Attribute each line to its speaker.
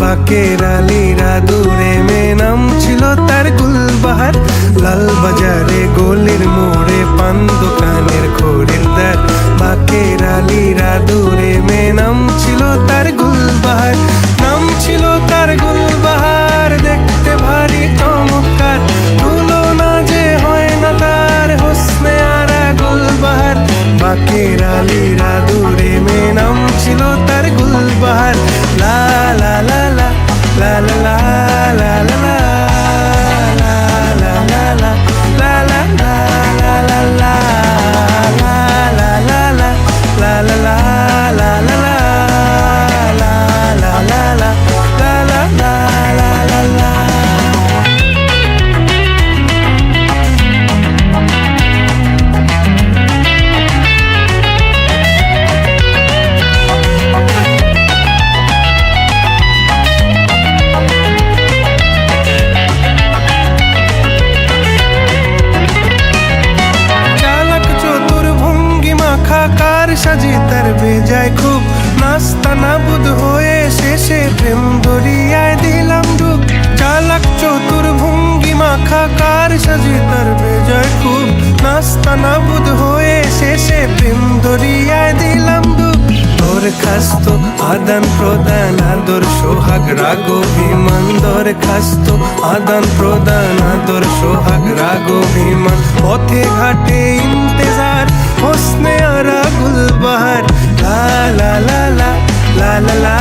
Speaker 1: বাকের আলীরা দূরে মেয়ে নাম ছিল তার গুলবাহার। লাল বাজারে গলির মোড়ে পান দোকানের খরিদ্দার। বাকের আলীরা দূরে মেয়ে নাম ছিল তার গুলবাহার। নাম ছিল তার গুলবাহার, দেখতে ভারী চমৎকার, তুলনা যে হয় না তার হোসনে আরা গুলবাহার। বাকের আলীরা দূরে মেয়ে নাম ছিল তার গুলবাহার। লা লা লা লা লা লা লা লা লা সাজি তার বেজায় খুব, নাস্তা নাবুদ হয়ে শেষে প্রেম দরিয়ায় দিলাম ডুব। চালাক চতুর ভঙ্গি মাখা কার সাজি তার বেজায় খুব, নাস্তা নাবুদ হয়ে শেষে প্রেম দরিয়ায় দিলাম ডুব। দরখাস্ত আদান প্রদান আদর সোহাগ রাগ অভিমান। দরখাস্ত আদান প্রদান আদর সোহাগ রাগ অভিমান। পথে ঘাটে ইন্তেজার হোসনে আরা গুলবাহার। লা লা লা লা লা লা লা